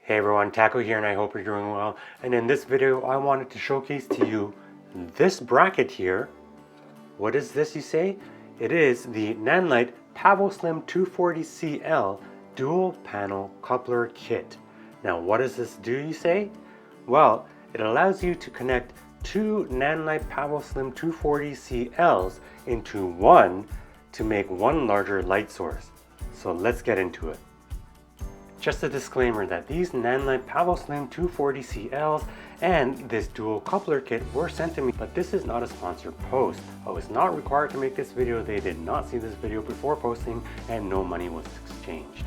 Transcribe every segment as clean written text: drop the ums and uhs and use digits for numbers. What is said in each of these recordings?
Hey everyone, Taco here and I hope you're doing well. And in this video I wanted to showcase to you this bracket here. What is this, you say? It is the Nanlite PavoSlim 240CL dual panel coupler kit. Now what does this do, you say? Well, it allows you to connect two Nanlite PavoSlim 240CLs into one to make one larger light source. So let's get into it. Just a disclaimer that these Nanlite PavoSlim 240CLs and this dual coupler kit were sent to me, but this is not a sponsored post. I was not required to make this video, they did not see this video before posting, and no money was exchanged.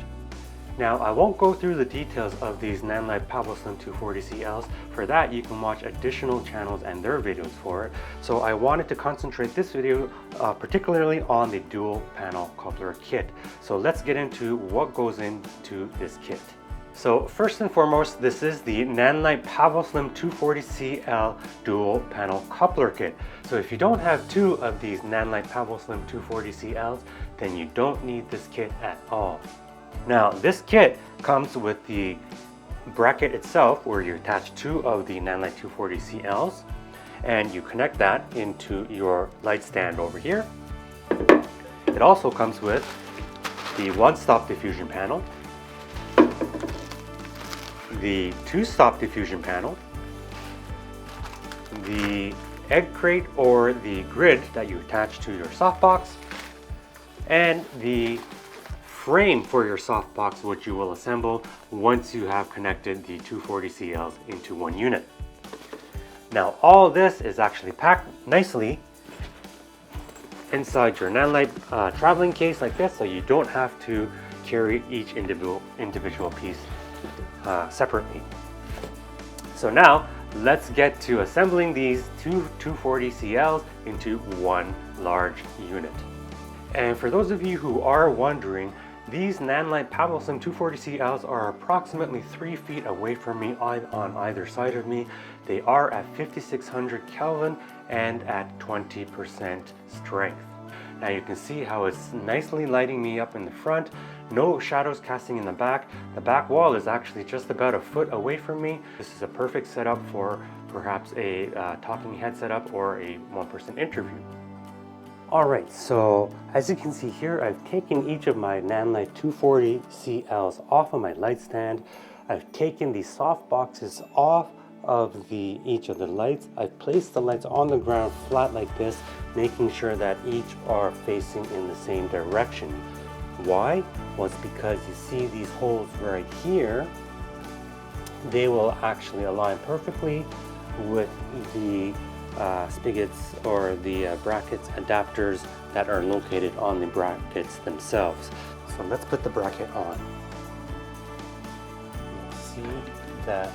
Now, I won't go through the details of these Nanlite PavoSlim 240CLs. For that, you can watch additional channels and their videos for it. So I wanted to concentrate this video particularly on the dual panel coupler kit. So let's get into what goes into this kit. So first and foremost, this is the Nanlite PavoSlim 240CL dual panel coupler kit. So if you don't have two of these Nanlite PavoSlim 240CLs, then you don't need this kit at all. Now this kit comes with the bracket itself where you attach two of the Nanlite 240CLs and you connect that into your light stand over here. It also comes with the one-stop diffusion panel, the two-stop diffusion panel, the egg crate or the grid that you attach to your softbox, and the frame for your softbox, which you will assemble once you have connected the 240CLs into one unit. Now all this is actually packed nicely inside your Nanlite traveling case like this, so you don't have to carry each individual piece separately. So now let's get to assembling these two 240CLs into one large unit. And for those of you who are wondering, these Nanlite PavoSlim 240CLs are approximately 3 feet away from me on either side of me. They are at 5600 Kelvin and at 20% strength. Now you can see how it's nicely lighting me up in the front, no shadows casting in the back. The back wall is actually just about a foot away from me. This is a perfect setup for perhaps a talking head setup or a one-person interview. Alright, so as you can see here, I've taken each of my Nanlite 240CLs off of my light stand. I've taken the soft boxes off of each of the lights. I've placed the lights on the ground flat like this, making sure that each are facing in the same direction. Why? Well, it's because you see these holes right here. They will actually align perfectly with the spigots or the brackets adapters that are located on the brackets themselves. So let's put the bracket on. You'll see that.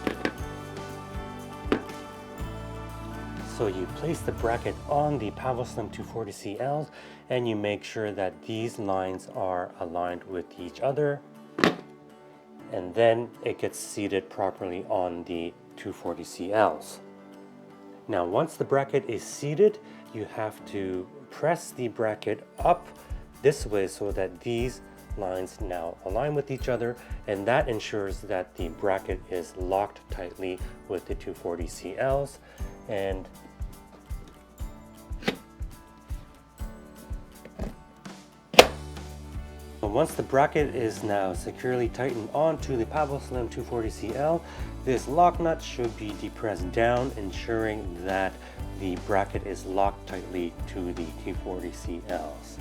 So you place the bracket on the PavoSlim 240CLs and you make sure that these lines are aligned with each other, and then it gets seated properly on the 240CLs. Now once the bracket is seated, you have to press the bracket up this way so that these lines now align with each other, and that ensures that the bracket is locked tightly with the 240CLs. And once the bracket is now securely tightened onto the PavoSlim 240CL, this lock nut should be depressed down, ensuring that the bracket is locked tightly to the 240CLs.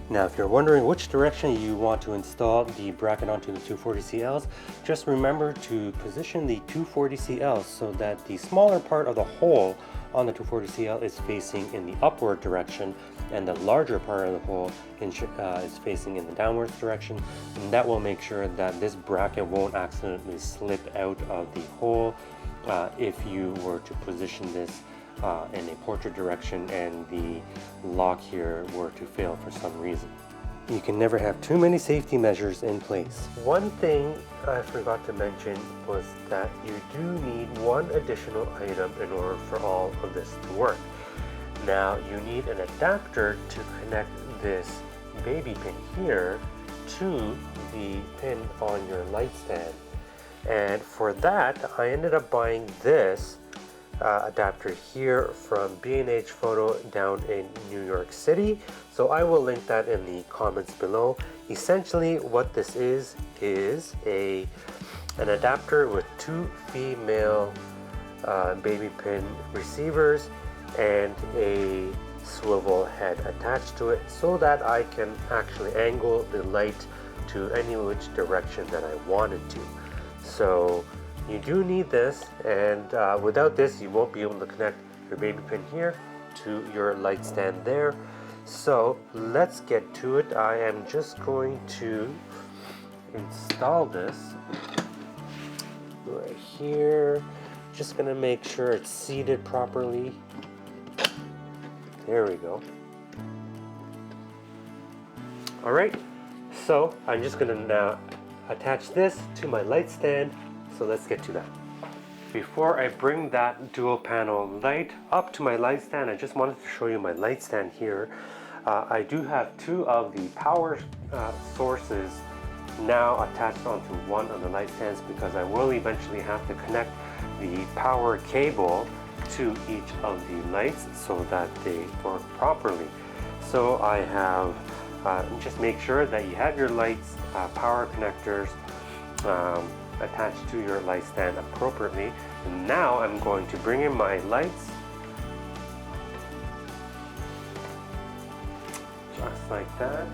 Now, if you're wondering which direction you want to install the bracket onto the 240CLs, just remember to position the 240CLs so that the smaller part of the hole on the 240CL is facing in the upward direction and the larger part of the hole is facing in the downward direction, and that will make sure that this bracket won't accidentally slip out of the hole if you were to position this in a portrait direction and the lock here were to fail for some reason. You can never have too many safety measures in place. One thing I forgot to mention was that you do need one additional item in order for all of this to work. Now you need an adapter to connect this baby pin here to the pin on your light stand. And for that, I ended up buying this adapter here from B&H Photo down in New York City. So I will link that in the comments below. Essentially what this is an adapter with 2 female baby pin receivers and a swivel head attached to it so that I can actually angle the light to any which direction that I wanted to. So you do need this, and without this you won't be able to connect your baby pin here to your light stand there. So let's get to it. I am just going to install this right here. Just gonna make sure it's seated properly. There we go. Alright, so I'm just gonna now attach this to my light stand. So let's get to that. Before I bring that dual panel light up to my light stand, I just wanted to show you my light stand here. I do have 2 of the power sources now attached onto one of the light stands because I will eventually have to connect the power cable to each of the lights so that they work properly. So I have just make sure that you have your lights power connectors attached to your light stand appropriately. And now I'm going to bring in my lights just like that.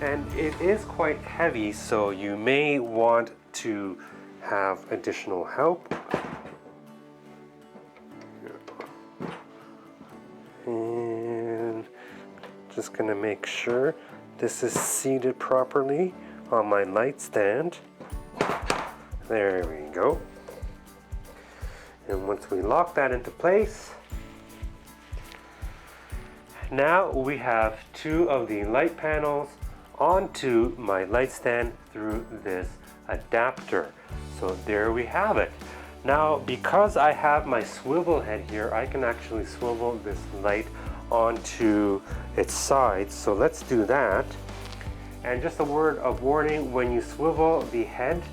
And it is quite heavy, so you may want to have additional help. And just gonna make sure this is seated properly on my light stand. There we go. And once we lock that into place, now we have 2 of the light panels onto my light stand through this adapter. So there we have it. Now because I have my swivel head here, I can actually swivel this light onto its side. So let's do that. And just a word of warning, when you swivel the head,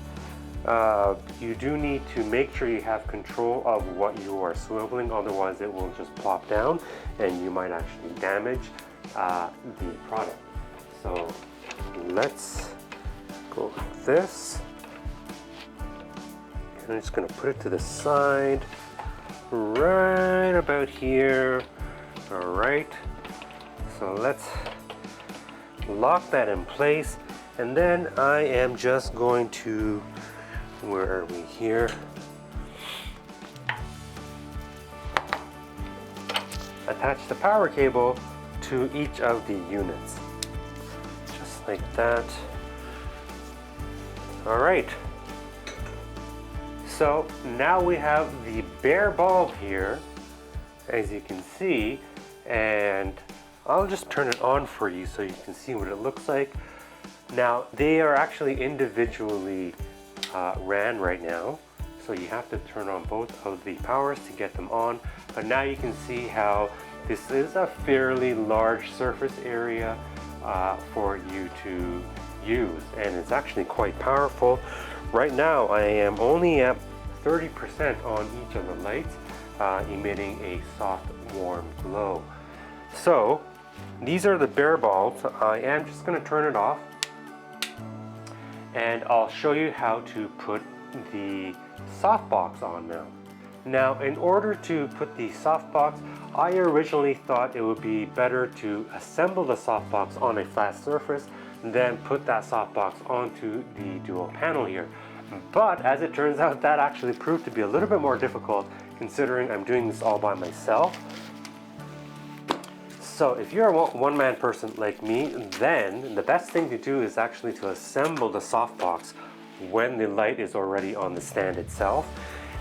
you do need to make sure you have control of what you are swiveling, otherwise it will just plop down and you might actually damage the product. So let's go with this. And I'm just going to put it to the side right about here. All right, so let's lock that in place, and then I am just going to, where are we here? Attach the power cable to each of the units. Just like that. All right. So now we have the bare bulb here, as you can see, and I'll just turn it on for you so you can see what it looks like. Now they are actually individually ran right now, so you have to turn on both of the powers to get them on. But now you can see how this is a fairly large surface area for you to use, and it's actually quite powerful. Right now I am only at 30% on each of the lights, emitting a soft warm glow. So these are the bare bulbs. I am just going to turn it off, and I'll show you how to put the softbox on now. Now in order to put the softbox, I originally thought it would be better to assemble the softbox on a flat surface, then put that softbox onto the dual panel here. But as it turns out, that actually proved to be a little bit more difficult, considering I'm doing this all by myself. So if you're a one-man person like me, then the best thing to do is actually to assemble the softbox when the light is already on the stand itself.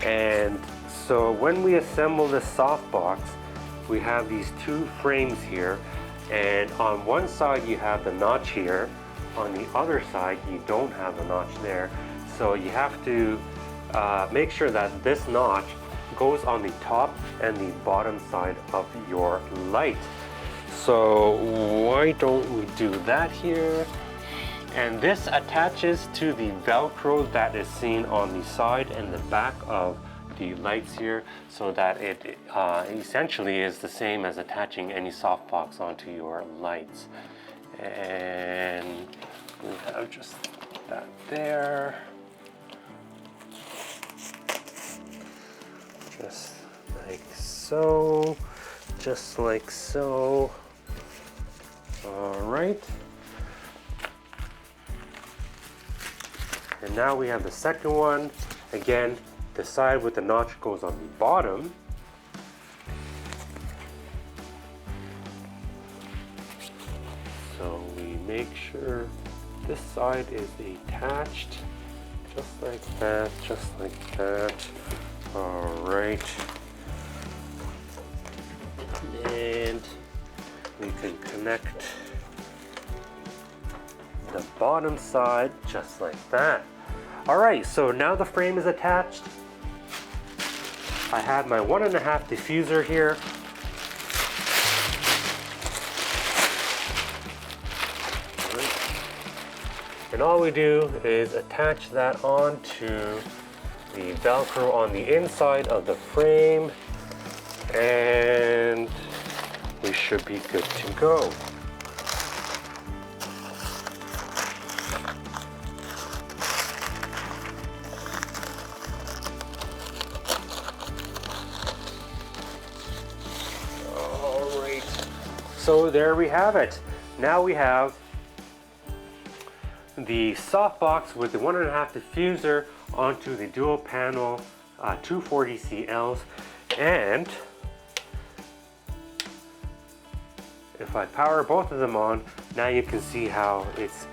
And so when we assemble the softbox, we have these 2 frames here, and on one side you have the notch here, on the other side you don't have the notch there. So you have to make sure that this notch goes on the top and the bottom side of your light. So why don't we do that here? And this attaches to the Velcro that is seen on the side and the back of the lights here, so that it essentially is the same as attaching any softbox onto your lights. And we have just that there. Just like so. Just like so. All right. And now we have the second one. Again, the side with the notch goes on the bottom. So we make sure this side is attached, just like that, just like that. All right. And we can connect the bottom side just like that. All right, so now the frame is attached. I have my 1.5 diffuser here. And all we do is attach that onto the Velcro on the inside of the frame, and we should be good to go. All right, so there we have it. Now we have the softbox with the 1.5 diffuser onto the dual panel 240CLs, and if I power both of them on, now you can see how it's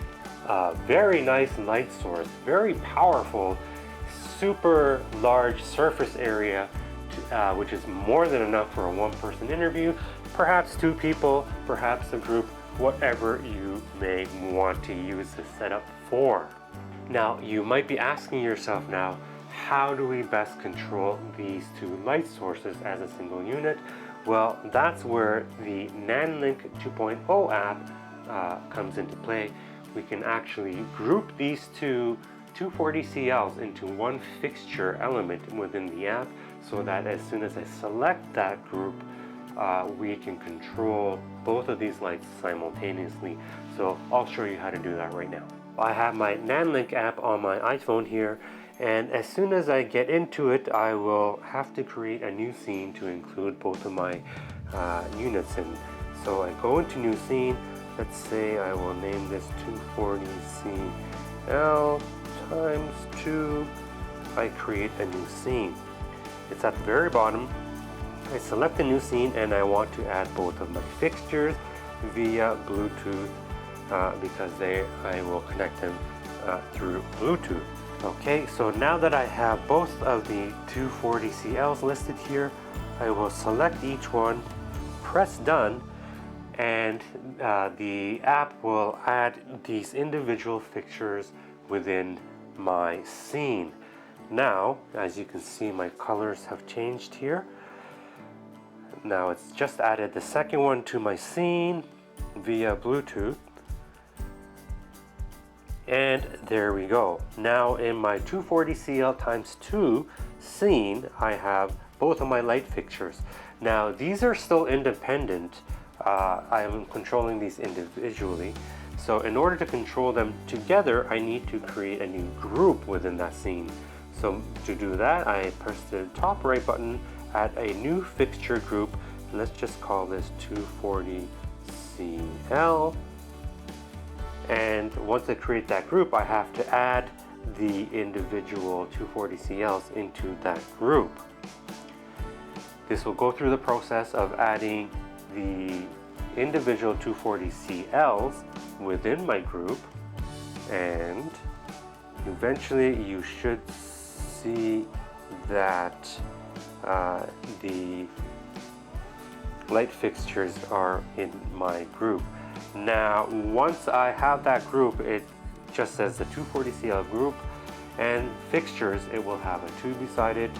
a very nice light source, very powerful, super large surface area, which is more than enough for a one-person interview, perhaps 2 people, perhaps a group, whatever you may want to use this setup for. Now, you might be asking yourself now, how do we best control these 2 light sources as a single unit? Well, that's where the Nanlink 2.0 app comes into play. We can actually group these 2 240CLs into one fixture element within the app, so that as soon as I select that group, we can control both of these lights simultaneously. So I'll show you how to do that right now. I have my Nanlink app on my iPhone here, and as soon as I get into it, I will have to create a new scene to include both of my units in. So I go into new scene. Let's say I will name this 240CL times 2. I create a new scene. It's at the very bottom. I select a new scene and I want to add both of my fixtures via Bluetooth because I will connect them through Bluetooth. Okay, so now that I have both of the 240CLs listed here, I will select each one, press done, and the app will add these individual fixtures within my scene. Now, as you can see, my colors have changed here. Now it's just added the second one to my scene via Bluetooth. And there we go. Now in my 240CL times 2 scene, I have both of my light fixtures. Now these are still independent. I am controlling these individually. So in order to control them together, I need to create a new group within that scene. So to do that, I press the top right button, add a new fixture group. Let's just call this 240CL. And once I create that group, I have to add the individual 240CLs into that group. This will go through the process of adding the individual 240CLs within my group, and eventually you should see that the light fixtures are in my group. Now once I have that group, it just says the 240CL group and fixtures. It will have a 2 beside it.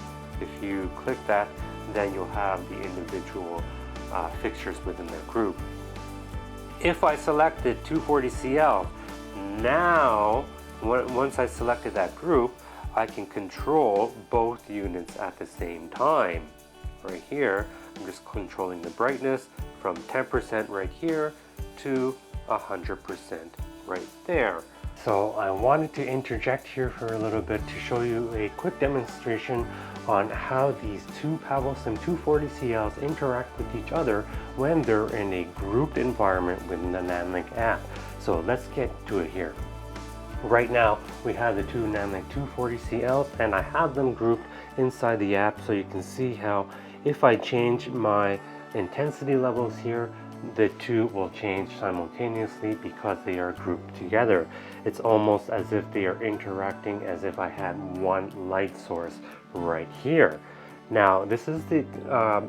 If you click that, then you'll have the individual fixtures within that group. If I select the 240CL, Now, once I selected that group, I can control both units at the same time. Right here, I'm just controlling the brightness from 10% right here to 100% right there. So I wanted to interject here for a little bit to show you a quick demonstration on how these two PavoSlim 240CLs interact with each other when they're in a grouped environment within the Nanlink app. So let's get to it here. Right now we have the two Nanlink 240CLs and I have them grouped inside the app, so you can see how if I change my intensity levels here, the two will change simultaneously because they are grouped together. It's almost as if they are interacting as if I had one light source right here. Now this is the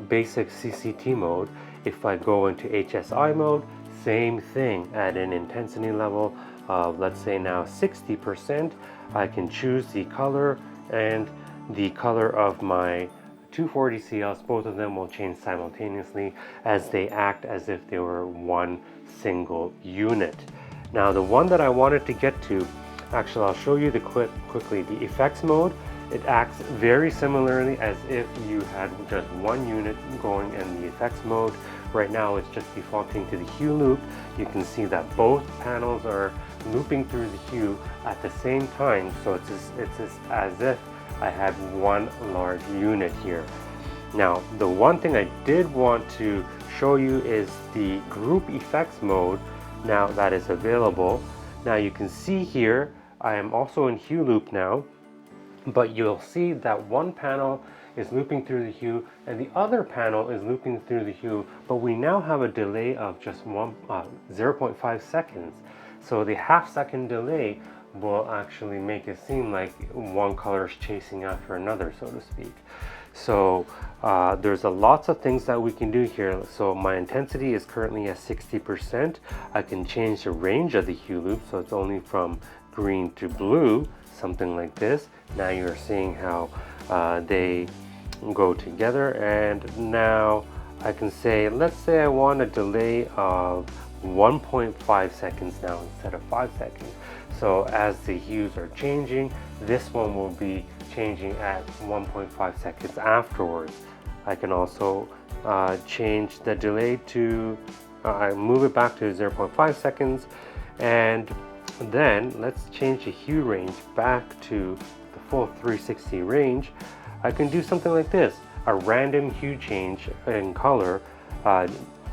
basic CCT mode. If I go into HSI mode, same thing. At an intensity level of, let's say now 60%, I can choose the color, and the color of my 240CLs, both of them will change simultaneously as they act as if they were one single unit. Now the one that I wanted to get to, actually I'll show you quickly. The effects mode, it acts very similarly as if you had just one unit going in the effects mode. Right now it's just defaulting to the hue loop. You can see that both panels are looping through the hue at the same time, so it's as if I had one large unit here. Now the one thing I did want to show you is the group effects mode now that is available. Now you can see here I am also in hue loop now, but you'll see that one panel is looping through the hue and the other panel is looping through the hue, but we now have a delay of just 0.5 seconds. So the half-second delay will actually make it seem like one color is chasing after another, so to speak. So there's lots of things that we can do here. So my intensity is currently at 60%. I can change the range of the hue loop, so it's only from green to blue, something like this. Now you're seeing how they go together, and now I can say, let's say I want a delay of 1.5 seconds now instead of 5 seconds. So as the hues are changing, this one will be changing at 1.5 seconds afterwards. I can also change the delay to, I move it back to 0.5 seconds, and then let's change the hue range back to the full 360 range. I can do something like this, a random hue change in color.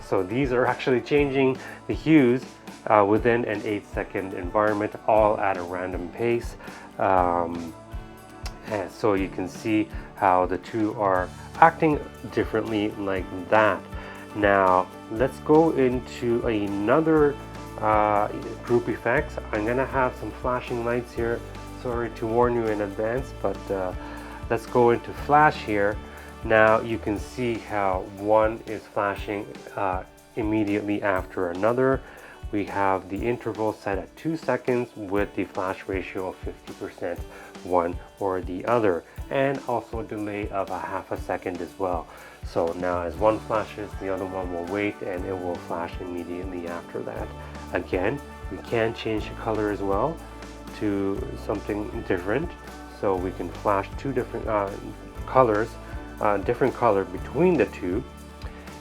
So these are actually changing the hues within an 8-second environment, all at a random pace. And so you can see how the two are acting differently like that. Now let's go into another group effects. I'm gonna have some flashing lights here. Sorry to warn you in advance, but let's go into flash here. Now you can see how one is flashing immediately after another. We have the interval set at 2 seconds with the flash ratio of 50%, one or the other, and also a delay of a half a second as well. So now as one flashes, the other one will wait and it will flash immediately after that. Again, we can change the color as well to something different. So we can flash two different colors, different color between the two.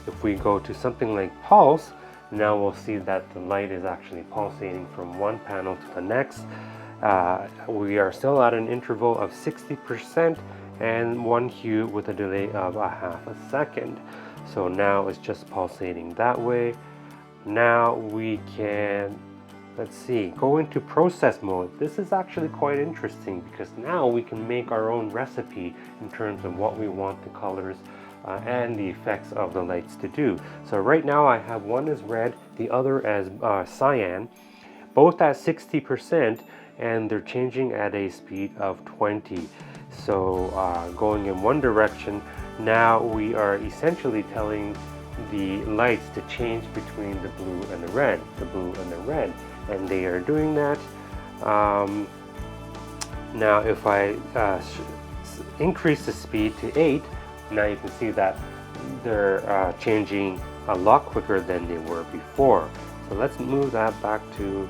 If we go to something like pulse, now we'll see that the light is actually pulsating from one panel to the next. We are still at an interval of 60% and one hue with a delay of a half a second. So now it's just pulsating that way. Now we can, let's see, go into process mode. This is actually quite interesting because now we can make our own recipe in terms of what we want the colors and the effects of the lights to do. So right now I have one as red, the other as cyan, both at 60%, and they're changing at a speed of 20. So going in one direction, now we are essentially telling the lights to change between the blue and the red, and they are doing that. Now if I increase the speed to 8, now you can see that they're changing a lot quicker than they were before. So let's move that back to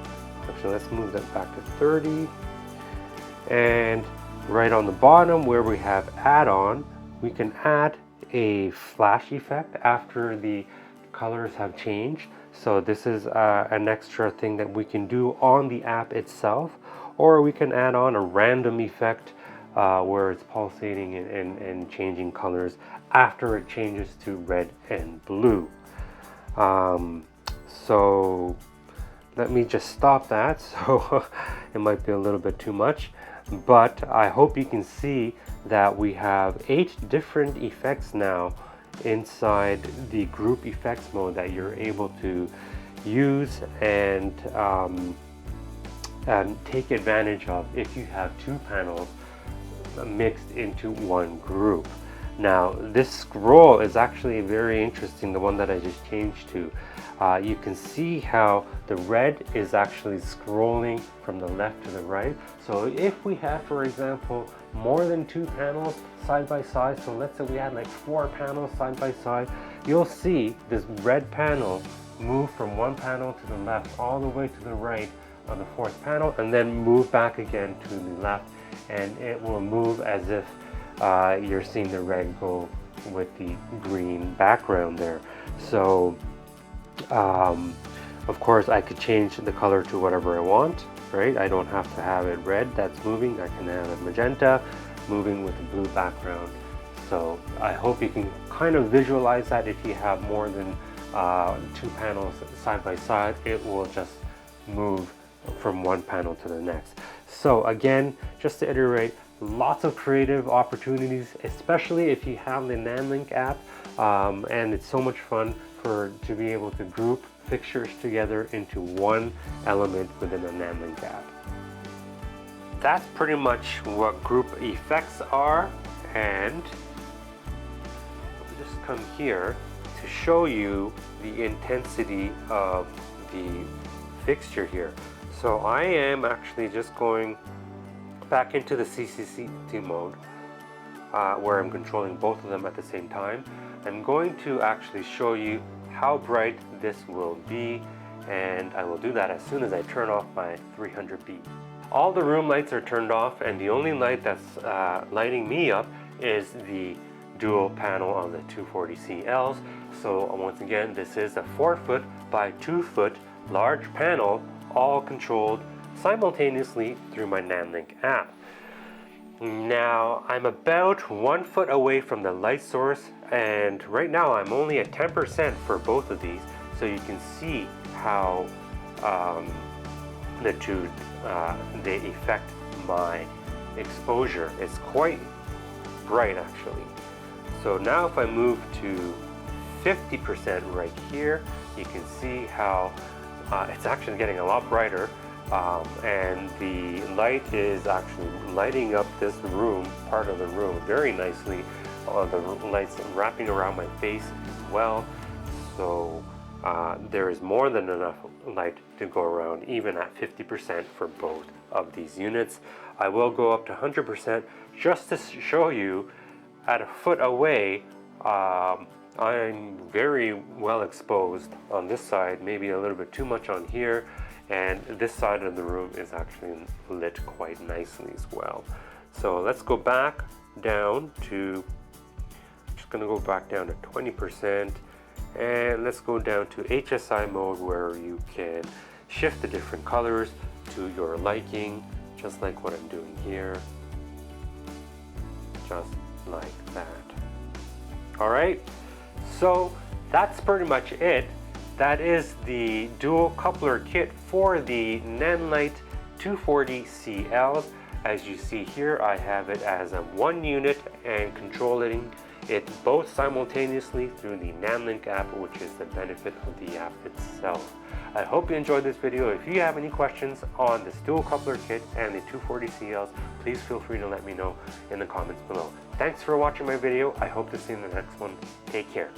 Actually, let's move that back to 30. And right on the bottom where we have add-on, we can add a flash effect after the colors have changed. So this is an extra thing that we can do on the app itself, or we can add on a random effect where it's pulsating and changing colors after it changes to red and blue. So let me just stop that. So it might be a little bit too much, but I hope you can see that we have 8 different effects now inside the group effects mode that you're able to use and take advantage of if you have 2 panels mixed into one group. Now this scroll is actually very interesting, the one that I just changed to. You can see how the red is actually scrolling from the left to the right. So if we have, for example, more than 2 panels side by side, so let's say we had like 4 panels side by side, you'll see this red panel move from one panel to the left all the way to the right on the 4th panel, and then move back again to the left, and it will move as if you're seeing the red go with the green background there. So of course I could change the color to whatever I want, right? I don't have to have it red that's moving. I can have it magenta moving with a blue background. So I hope you can kind of visualize that. If you have more than 2 panels side by side, it will just move from one panel to the next. So again, just to iterate, lots of creative opportunities, especially if you have the Nanlink app, and it's so much fun to be able to group fixtures together into one element within the Nanlink app. That's pretty much what group effects are, and I'll just come here to show you the intensity of the fixture here. So I am actually just going back into the CCCT mode where I'm controlling both of them at the same time. I'm going to actually show you how bright this will be, and I will do that as soon as I turn off my 300B. All the room lights are turned off, and the only light that's lighting me up is the dual panel on the 240CLs. So once again, this is a 4-foot by 2-foot large panel, all controlled simultaneously through my Nanlink app. Now I'm about 1 foot away from the light source, and right now I'm only at 10% for both of these, so you can see how they affect my exposure. It's quite bright actually. So now if I move to 50% right here, you can see how it's actually getting a lot brighter. And the light is actually lighting up this room, part of the room, very nicely. The lights wrapping around my face as well. So there is more than enough light to go around, even at 50% for both of these units. I will go up to 100% just to show you at a foot away. I'm very well exposed on this side, maybe a little bit too much on here. And this side of the room is actually lit quite nicely as well. So let's go back down to, I'm just gonna go back down to 20%, and let's go down to HSI mode, where you can shift the different colors to your liking, just like what I'm doing here, just like that. All right, so that's pretty much it. That is the dual coupler kit for the Nanlite 240CL. As you see here, I have it as a 1 unit and controlling it both simultaneously through the Nanlink app, which is the benefit of the app itself. I hope you enjoyed this video. If you have any questions on this dual coupler kit and the 240CLs, please feel free to let me know in the comments below. Thanks for watching my video. I hope to see you in the next one. Take care.